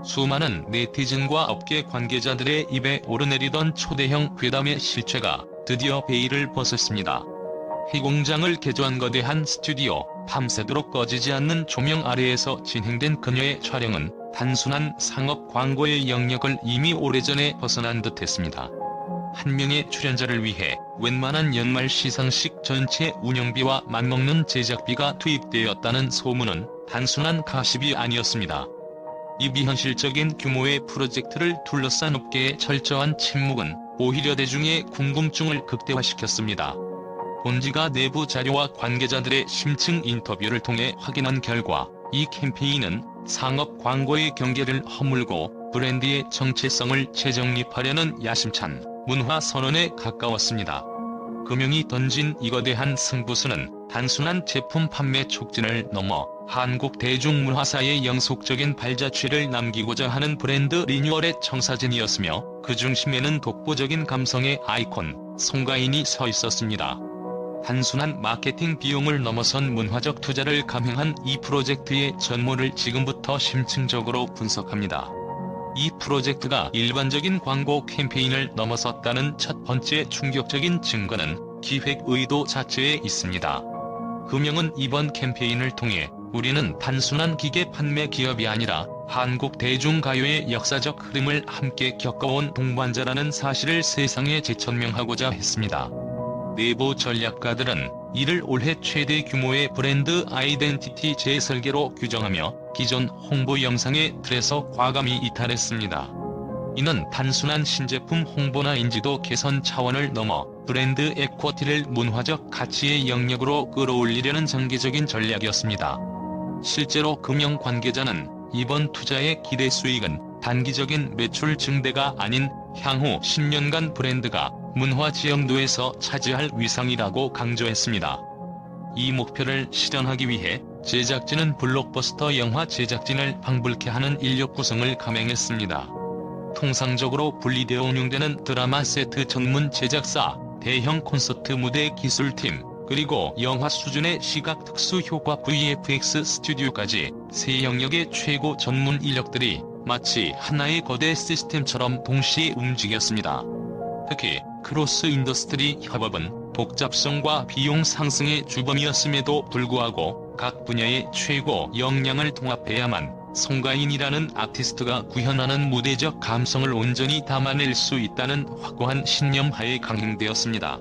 수많은 네티즌과 업계 관계자들의 입에 오르내리던 초대형 괴담의 실체가 드디어 베일을 벗었습니다. 해공장을 개조한 거대한 스튜디오, 밤새도록 꺼지지 않는 조명 아래에서 진행된 그녀의 촬영은 단순한 상업 광고의 영역을 이미 오래전에 벗어난 듯했습니다. 한 명의 출연자를 위해 웬만한 연말 시상식 전체 운영비와 맞먹는 제작비가 투입되었다는 소문은 단순한 가십이 아니었습니다. 이 비현실적인 규모의 프로젝트를 둘러싼 업계의 철저한 침묵은 오히려 대중의 궁금증을 극대화시켰습니다. 본지가 내부 자료와 관계자들의 심층 인터뷰를 통해 확인한 결과 이 캠페인은 상업 광고의 경계를 허물고 브랜드의 정체성을 재정립하려는 야심찬 문화 선언에 가까웠습니다. 금융이 던진 이 거대한 승부수는 단순한 제품 판매 촉진을 넘어 한국 대중문화사의 영속적인 발자취를 남기고자 하는 브랜드 리뉴얼의 청사진이었으며 그 중심에는 독보적인 감성의 아이콘, 송가인이 서 있었습니다. 단순한 마케팅 비용을 넘어선 문화적 투자를 감행한 이 프로젝트의 전모를 지금부터 심층적으로 분석합니다. 이 프로젝트가 일반적인 광고 캠페인을 넘어섰다는 첫 번째 충격적인 증거는 기획 의도 자체에 있습니다. 금영은 이번 캠페인을 통해 우리는 단순한 기계 판매 기업이 아니라 한국 대중가요의 역사적 흐름을 함께 겪어온 동반자라는 사실을 세상에 재천명하고자 했습니다. 내부 전략가들은 이를 올해 최대 규모의 브랜드 아이덴티티 재설계로 규정하며 기존 홍보 영상의 틀에서 과감히 이탈했습니다. 이는 단순한 신제품 홍보나 인지도 개선 차원을 넘어 브랜드 에쿼티를 문화적 가치의 영역으로 끌어올리려는 장기적인 전략이었습니다. 실제로 금영 관계자는 이번 투자의 기대 수익은 단기적인 매출 증대가 아닌 향후 10년간 브랜드가 문화 지형도에서 차지할 위상이라고 강조했습니다. 이 목표를 실현하기 위해 제작진은 블록버스터 영화 제작진을 방불케 하는 인력 구성을 감행했습니다. 통상적으로 분리되어 운영되는 드라마 세트 전문 제작사, 대형 콘서트 무대 기술팀, 그리고 영화 수준의 시각 특수 효과 VFX 스튜디오까지 세 영역의 최고 전문 인력들이 마치 하나의 거대 시스템처럼 동시에 움직였습니다. 특히 크로스 인더스트리 협업은 복잡성과 비용 상승의 주범이었음에도 불구하고 각 분야의 최고 역량을 통합해야만 송가인이라는 아티스트가 구현하는 무대적 감성을 온전히 담아낼 수 있다는 확고한 신념하에 강행되었습니다.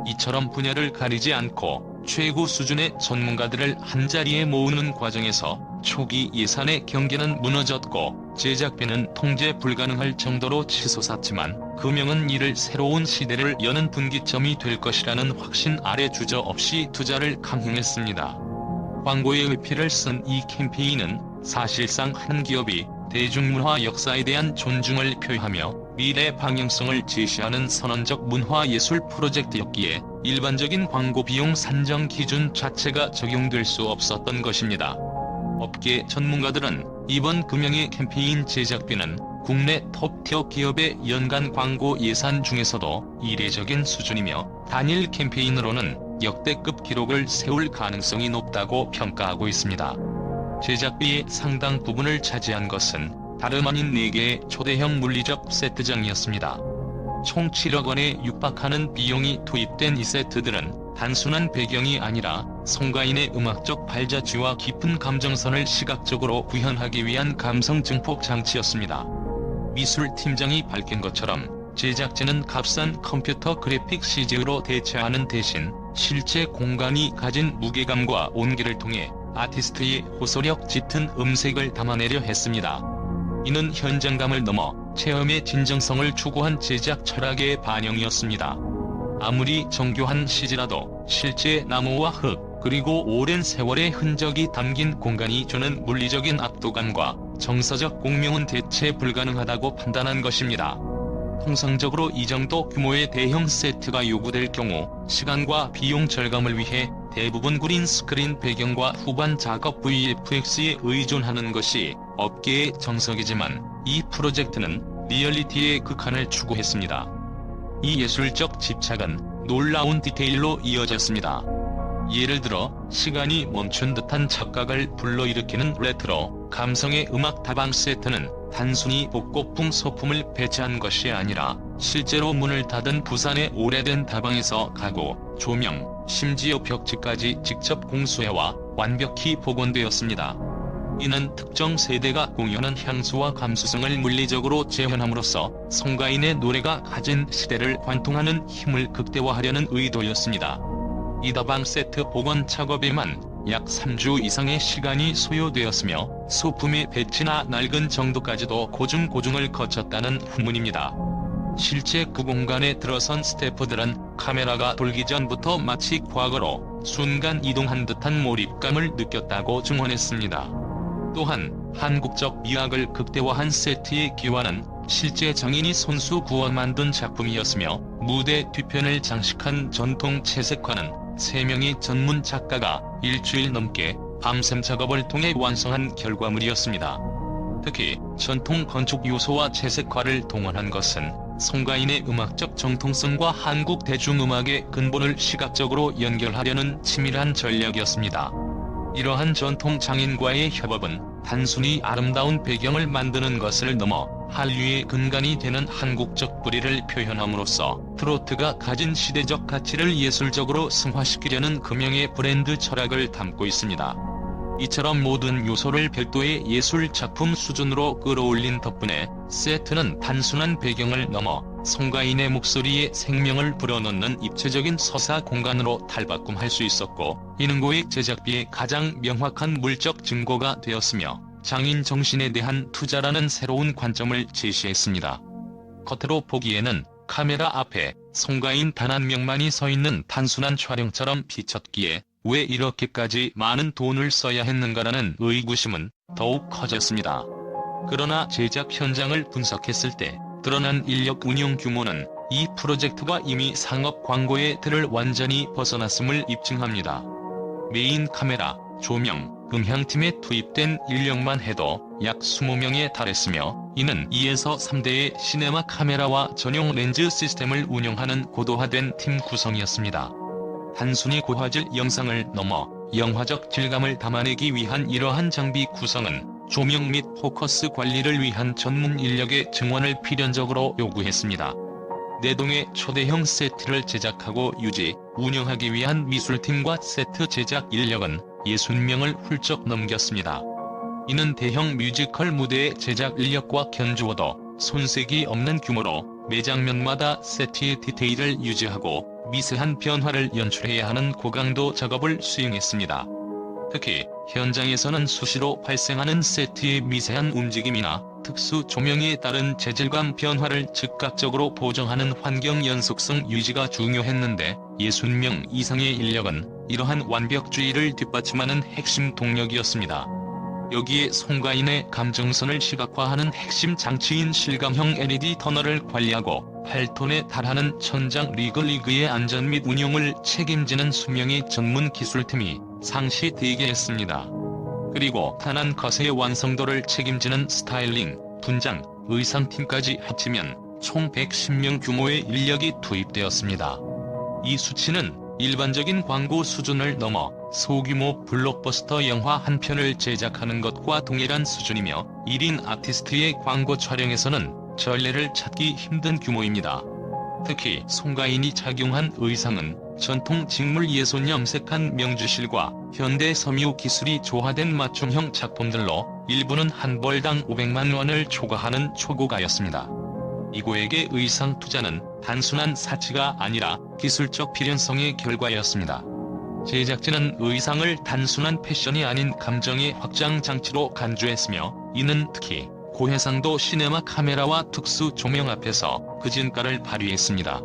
이처럼 분야를 가리지 않고 최고 수준의 전문가들을 한자리에 모으는 과정에서 초기 예산의 경계는 무너졌고 제작비는 통제 불가능할 정도로 치솟았지만 금영은 이를 새로운 시대를 여는 분기점이 될 것이라는 확신 아래 주저없이 투자를 강행했습니다. 광고의 의피를 쓴 이 캠페인은 사실상 한 기업이 대중문화 역사에 대한 존중을 표하며 미래 방향성을 제시하는 선언적 문화예술 프로젝트였기에 일반적인 광고 비용 산정 기준 자체가 적용될 수 없었던 것입니다. 업계 전문가들은 이번 금영의 캠페인 제작비는 국내 톱티어 기업의 연간 광고 예산 중에서도 이례적인 수준이며 단일 캠페인으로는 역대급 기록을 세울 가능성이 높다고 평가하고 있습니다. 제작비의 상당 부분을 차지한 것은 다름 아닌 4개의 초대형 물리적 세트장이었습니다. 총 7억 원에 육박하는 비용이 투입된 이 세트들은 단순한 배경이 아니라 송가인의 음악적 발자취와 깊은 감정선을 시각적으로 구현하기 위한 감성 증폭 장치였습니다. 미술팀장이 밝힌 것처럼 제작진은 값싼 컴퓨터 그래픽 CG로 대체하는 대신 실제 공간이 가진 무게감과 온기를 통해 아티스트의 호소력 짙은 음색을 담아내려 했습니다. 이는 현장감을 넘어 체험의 진정성을 추구한 제작 철학의 반영이었습니다. 아무리 정교한 CG라도 실제 나무와 흙, 그리고 오랜 세월의 흔적이 담긴 공간이 주는 물리적인 압도감과 정서적 공명은 대체 불가능하다고 판단한 것입니다. 통상적으로 이 정도 규모의 대형 세트가 요구될 경우 시간과 비용 절감을 위해 대부분 그린 스크린 배경과 후반 작업 VFX에 의존하는 것이 업계의 정석이지만 이 프로젝트는 리얼리티의 극한을 추구했습니다. 이 예술적 집착은 놀라운 디테일로 이어졌습니다. 예를 들어 시간이 멈춘 듯한 착각을 불러일으키는 레트로, 감성의 음악 다방 세트는 단순히 복고풍 소품을 배치한 것이 아니라 실제로 문을 닫은 부산의 오래된 다방에서 가구, 조명, 심지어 벽지까지 직접 공수해와 완벽히 복원되었습니다. 이는 특정 세대가 공유하는 향수와 감수성을 물리적으로 재현함으로써 송가인의 노래가 가진 시대를 관통하는 힘을 극대화하려는 의도였습니다. 이 다방 세트 복원 작업에만 약 3주 이상의 시간이 소요되었으며 소품의 배치나 낡은 정도까지도 고중고중을 거쳤다는 후문입니다. 실제 그 공간에 들어선 스태프들은 카메라가 돌기 전부터 마치 과거로 순간 이동한 듯한 몰입감을 느꼈다고 증언했습니다. 또한 한국적 미학을 극대화한 세트의 기와는 실제 장인이 손수 구워 만든 작품이었으며 무대 뒤편을 장식한 전통 채색화는 3명의 전문 작가가 일주일 넘게 밤샘 작업을 통해 완성한 결과물이었습니다. 특히 전통 건축 요소와 채색화를 동원한 것은 송가인의 음악적 정통성과 한국 대중음악의 근본을 시각적으로 연결하려는 치밀한 전략이었습니다. 이러한 전통 장인과의 협업은 단순히 아름다운 배경을 만드는 것을 넘어 한류의 근간이 되는 한국적 뿌리를 표현함으로써 트로트가 가진 시대적 가치를 예술적으로 승화시키려는 금형의 브랜드 철학을 담고 있습니다. 이처럼 모든 요소를 별도의 예술 작품 수준으로 끌어올린 덕분에 세트는 단순한 배경을 넘어 송가인의 목소리에 생명을 불어넣는 입체적인 서사 공간으로 탈바꿈할 수 있었고, 이는 고액 제작비의 가장 명확한 물적 증거가 되었으며 장인 정신에 대한 투자라는 새로운 관점을 제시했습니다. 겉으로 보기에는 카메라 앞에 송가인 단 한 명만이 서 있는 단순한 촬영처럼 비쳤기에 왜 이렇게까지 많은 돈을 써야 했는가라는 의구심은 더욱 커졌습니다. 그러나 제작 현장을 분석했을 때 드러난 인력 운용 규모는 이 프로젝트가 이미 상업 광고의 틀을 완전히 벗어났음을 입증합니다. 메인 카메라, 조명, 음향팀에 투입된 인력만 해도 약 20명에 달했으며, 이는 2에서 3대의 시네마 카메라와 전용 렌즈 시스템을 운영하는 고도화된 팀 구성이었습니다. 단순히 고화질 영상을 넘어 영화적 질감을 담아내기 위한 이러한 장비 구성은 조명 및 포커스 관리를 위한 전문 인력의 증원을 필연적으로 요구했습니다. 4동의 초대형 세트를 제작하고 유지, 운영하기 위한 미술팀과 세트 제작 인력은 60명을 훌쩍 넘겼습니다. 이는 대형 뮤지컬 무대의 제작 인력과 견주어도 손색이 없는 규모로 매 장면마다 세트의 디테일을 유지하고 미세한 변화를 연출해야 하는 고강도 작업을 수행했습니다. 특히 현장에서는 수시로 발생하는 세트의 미세한 움직임이나 특수 조명에 따른 재질감 변화를 즉각적으로 보정하는 환경 연속성 유지가 중요했는데, 60명 이상의 인력은 이러한 완벽주의를 뒷받침하는 핵심 동력이었습니다. 여기에 송가인의 감정선을 시각화하는 핵심 장치인 실감형 LED 터널을 관리하고 8톤에 달하는 천장 리그의 안전 및 운용을 책임지는 수명의 전문 기술팀이 상시 대기했습니다. 그리고 단한 컷의 완성도를 책임지는 스타일링, 분장, 의상팀까지 합치면 총 110명 규모의 인력이 투입되었습니다. 이 수치는 일반적인 광고 수준을 넘어 소규모 블록버스터 영화 한 편을 제작하는 것과 동일한 수준이며, 1인 아티스트의 광고 촬영에서는 전례를 찾기 힘든 규모입니다. 특히 송가인이 착용한 의상은 전통 직물 예손 염색한 명주실과 현대 섬유 기술이 조화된 맞춤형 작품들로 일부는 한 벌당 500만 원을 초과하는 초고가였습니다. 이고액의 의상 투자는 단순한 사치가 아니라 기술적 필연성의 결과였습니다. 제작진은 의상을 단순한 패션이 아닌 감정의 확장 장치로 간주했으며, 이는 특히 고해상도 시네마 카메라와 특수 조명 앞에서 그 진가를 발휘했습니다.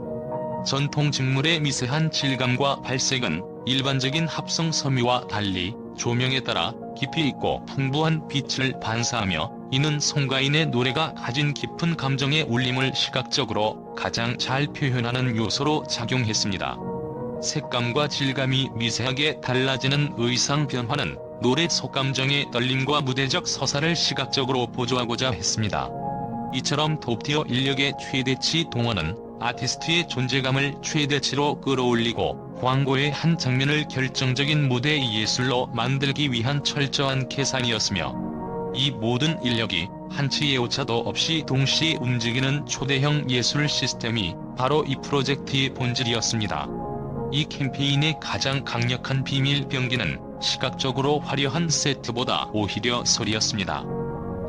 전통 직물의 미세한 질감과 발색은 일반적인 합성 섬유와 달리 조명에 따라 깊이 있고 풍부한 빛을 반사하며, 이는 송가인의 노래가 가진 깊은 감정의 울림을 시각적으로 가장 잘 표현하는 요소로 작용했습니다. 색감과 질감이 미세하게 달라지는 의상 변화는 노래 속감정의 떨림과 무대적 서사를 시각적으로 보조하고자 했습니다. 이처럼 톱티어 인력의 최대치 동원은 아티스트의 존재감을 최대치로 끌어올리고 광고의 한 장면을 결정적인 무대 예술로 만들기 위한 철저한 계산이었으며, 이 모든 인력이 한치의 오차도 없이 동시에 움직이는 초대형 예술 시스템이 바로 이 프로젝트의 본질이었습니다. 이 캠페인의 가장 강력한 비밀 병기는 시각적으로 화려한 세트보다 오히려 소리였습니다.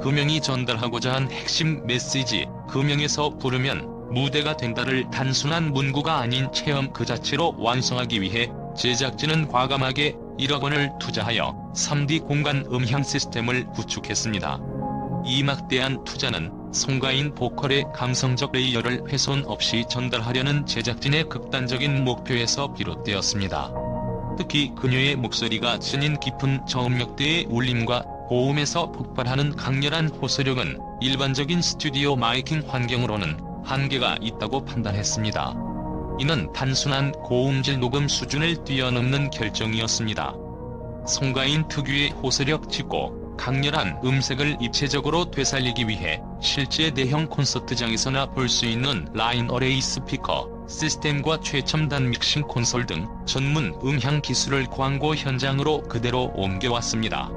금형이 전달하고자 한 핵심 메시지, 금형에서 부르면 무대가 된다를 단순한 문구가 아닌 체험 그 자체로 완성하기 위해 제작진은 과감하게 1억 원을 투자하여 3D 공간 음향 시스템을 구축했습니다. 이 막대한 투자는 송가인 보컬의 감성적 레이어를 훼손 없이 전달하려는 제작진의 극단적인 목표에서 비롯되었습니다. 특히 그녀의 목소리가 지닌 깊은 저음역대의 울림과 고음에서 폭발하는 강렬한 호소력은 일반적인 스튜디오 마이킹 환경으로는 한계가 있다고 판단했습니다. 이는 단순한 고음질 녹음 수준을 뛰어넘는 결정이었습니다. 송가인 특유의 호소력 짙고 강렬한 음색을 입체적으로 되살리기 위해 실제 대형 콘서트장에서나 볼 수 있는 라인 어레이 스피커 시스템과 최첨단 믹싱 콘솔 등 전문 음향 기술을 광고 현장으로 그대로 옮겨왔습니다.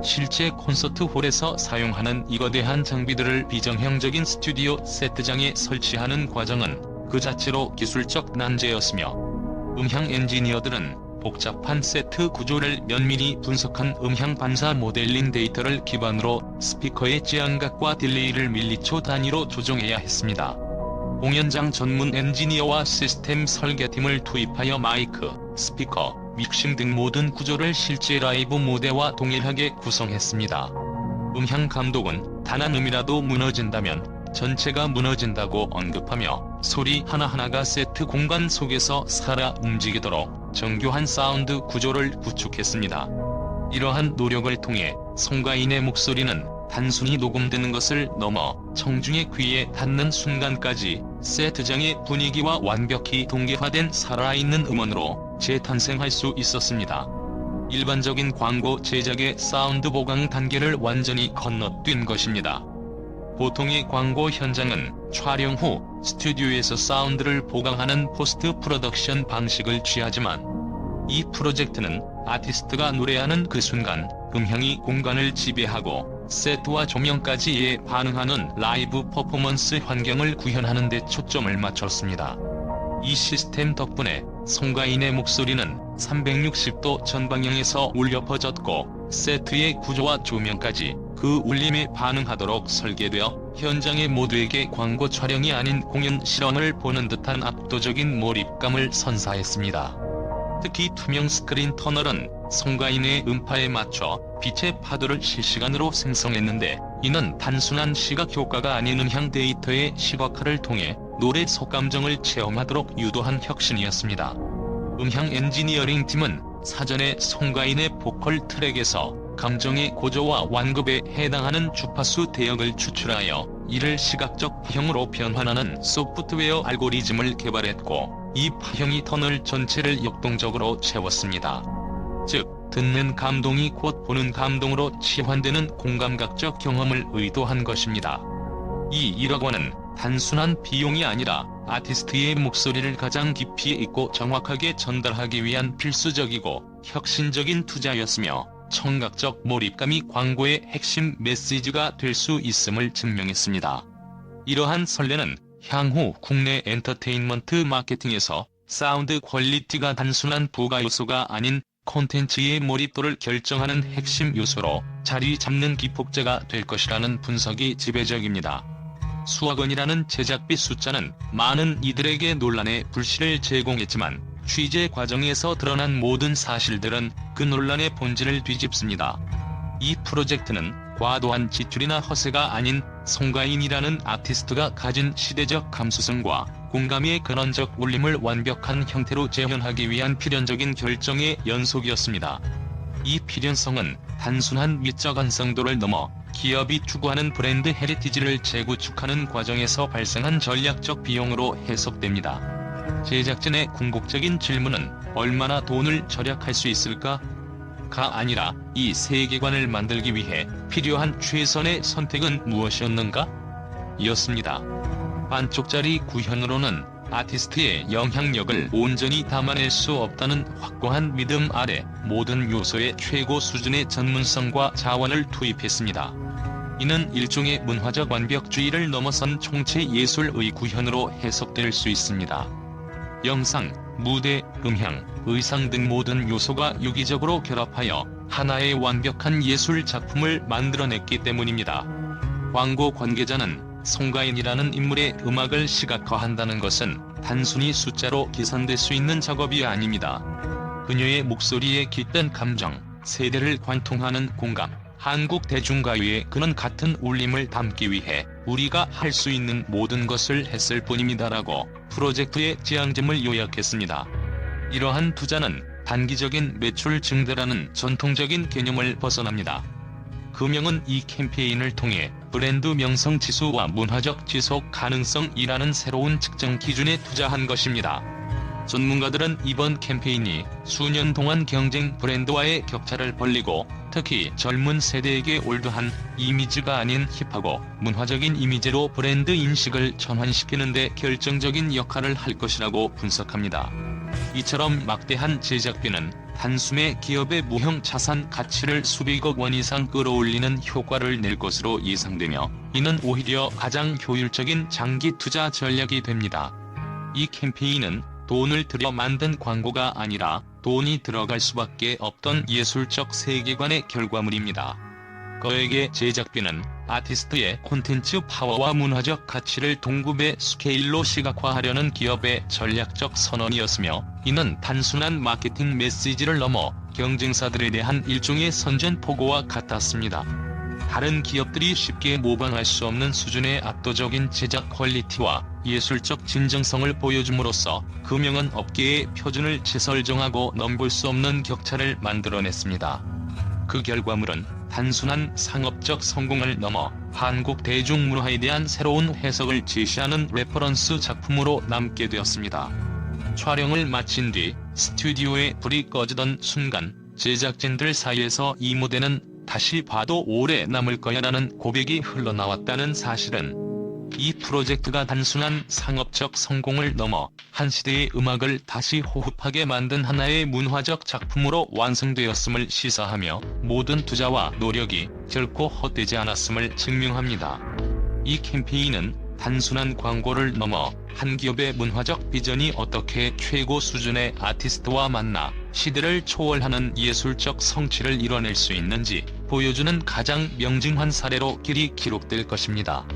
실제 콘서트홀에서 사용하는 이 거대한 장비들을 비정형적인 스튜디오 세트장에 설치하는 과정은 그 자체로 기술적 난제였으며, 음향 엔지니어들은 복잡한 세트 구조를 면밀히 분석한 음향 반사 모델링 데이터를 기반으로 스피커의 지향각과 딜레이를 밀리초 단위로 조정해야 했습니다. 공연장 전문 엔지니어와 시스템 설계팀을 투입하여 마이크, 스피커, 믹싱 등 모든 구조를 실제 라이브 무대와 동일하게 구성했습니다. 음향 감독은 단 한 음이라도 무너진다면 전체가 무너진다고 언급하며 소리 하나하나가 세트 공간 속에서 살아 움직이도록 정교한 사운드 구조를 구축했습니다. 이러한 노력을 통해 송가인의 목소리는 단순히 녹음되는 것을 넘어 청중의 귀에 닿는 순간까지 세트장의 분위기와 완벽히 동기화된 살아있는 음원으로 재탄생할 수 있었습니다. 일반적인 광고 제작의 사운드 보강 단계를 완전히 건너뛴 것입니다. 보통의 광고 현장은 촬영 후 스튜디오에서 사운드를 보강하는 포스트 프로덕션 방식을 취하지만, 이 프로젝트는 아티스트가 노래하는 그 순간 음향이 공간을 지배하고 세트와 조명까지에 반응하는 라이브 퍼포먼스 환경을 구현하는 데 초점을 맞췄습니다. 이 시스템 덕분에 송가인의 목소리는 360도 전방향에서 울려 퍼졌고, 세트의 구조와 조명까지 그 울림에 반응하도록 설계되어 현장의 모두에게 광고 촬영이 아닌 공연 실험을 보는 듯한 압도적인 몰입감을 선사했습니다. 특히 투명 스크린 터널은 송가인의 음파에 맞춰 빛의 파도를 실시간으로 생성했는데, 이는 단순한 시각 효과가 아닌 음향 데이터의 시각화를 통해 노래 속감정을 체험하도록 유도한 혁신이었습니다. 음향 엔지니어링 팀은 사전에 송가인의 보컬 트랙에서 감정의 고조와 완급에 해당하는 주파수 대역을 추출하여 이를 시각적 파형으로 변환하는 소프트웨어 알고리즘을 개발했고, 이 파형이 터널 전체를 역동적으로 채웠습니다. 즉, 듣는 감동이 곧 보는 감동으로 치환되는 공감각적 경험을 의도한 것입니다. 이 1억 원은 단순한 비용이 아니라 아티스트의 목소리를 가장 깊이 있고 정확하게 전달하기 위한 필수적이고 혁신적인 투자였으며, 청각적 몰입감이 광고의 핵심 메시지가 될 수 있음을 증명했습니다. 이러한 선례는 향후 국내 엔터테인먼트 마케팅에서 사운드 퀄리티가 단순한 부가 요소가 아닌 콘텐츠의 몰입도를 결정하는 핵심 요소로 자리 잡는 기폭제가 될 것이라는 분석이 지배적입니다. 수억 원이라는 제작비 숫자는 많은 이들에게 논란의 불씨를 제공했지만, 취재 과정에서 드러난 모든 사실들은 그 논란의 본질을 뒤집습니다. 이 프로젝트는 과도한 지출이나 허세가 아닌 송가인이라는 아티스트가 가진 시대적 감수성과 공감의 근원적 울림을 완벽한 형태로 재현하기 위한 필연적인 결정의 연속이었습니다. 이 필연성은 단순한 미적 완성도를 넘어 기업이 추구하는 브랜드 헤리티지를 재구축하는 과정에서 발생한 전략적 비용으로 해석됩니다. 제작진의 궁극적인 질문은 얼마나 돈을 절약할 수 있을까? 가 아니라 이 세계관을 만들기 위해 필요한 최선의 선택은 무엇이었는가? 이었습니다. 반쪽짜리 구현으로는 아티스트의 영향력을 온전히 담아낼 수 없다는 확고한 믿음 아래 모든 요소에 최고 수준의 전문성과 자원을 투입했습니다. 이는 일종의 문화적 완벽주의를 넘어선 총체 예술의 구현으로 해석될 수 있습니다. 영상, 무대, 음향, 의상 등 모든 요소가 유기적으로 결합하여 하나의 완벽한 예술 작품을 만들어냈기 때문입니다. 광고 관계자는 송가인이라는 인물의 음악을 시각화한다는 것은 단순히 숫자로 계산될 수 있는 작업이 아닙니다. 그녀의 목소리에 깃든 감정, 세대를 관통하는 공감, 한국 대중가요에 그는 같은 울림을 담기 위해 우리가 할 수 있는 모든 것을 했을 뿐입니다라고 프로젝트의 지향점을 요약했습니다. 이러한 투자는 단기적인 매출 증대라는 전통적인 개념을 벗어납니다. 금형은 이 캠페인을 통해 브랜드 명성 지수와 문화적 지속 가능성이라는 새로운 측정 기준에 투자한 것입니다. 전문가들은 이번 캠페인이 수년 동안 경쟁 브랜드와의 격차를 벌리고 특히 젊은 세대에게 올드한 이미지가 아닌 힙하고 문화적인 이미지로 브랜드 인식을 전환시키는 데 결정적인 역할을 할 것이라고 분석합니다. 이처럼 막대한 제작비는 단숨에 기업의 무형 자산 가치를 수백억 원 이상 끌어올리는 효과를 낼 것으로 예상되며 이는 오히려 가장 효율적인 장기 투자 전략이 됩니다. 이 캠페인은 돈을 들여 만든 광고가 아니라 돈이 들어갈 수밖에 없던 예술적 세계관의 결과물입니다. 거액의 제작비는 아티스트의 콘텐츠 파워와 문화적 가치를 동급의 스케일로 시각화하려는 기업의 전략적 선언이었으며 이는 단순한 마케팅 메시지를 넘어 경쟁사들에 대한 일종의 선전포고와 같았습니다. 다른 기업들이 쉽게 모방할 수 없는 수준의 압도적인 제작 퀄리티와 예술적 진정성을 보여줌으로써 금형은 업계의 표준을 재설정하고 넘볼 수 없는 격차를 만들어냈습니다. 그 결과물은 단순한 상업적 성공을 넘어 한국 대중문화에 대한 새로운 해석을 제시하는 레퍼런스 작품으로 남게 되었습니다. 촬영을 마친 뒤 스튜디오에 불이 꺼지던 순간 제작진들 사이에서 이 무대는 다시 봐도 오래 남을 거야라는 고백이 흘러나왔다는 사실은 이 프로젝트가 단순한 상업적 성공을 넘어 한 시대의 음악을 다시 호흡하게 만든 하나의 문화적 작품으로 완성되었음을 시사하며 모든 투자와 노력이 결코 헛되지 않았음을 증명합니다. 이 캠페인은 단순한 광고를 넘어 한 기업의 문화적 비전이 어떻게 최고 수준의 아티스트와 만나 시대를 초월하는 예술적 성취를 이뤄낼 수 있는지 보여주는 가장 명징한 사례로 길이 기록될 것입니다.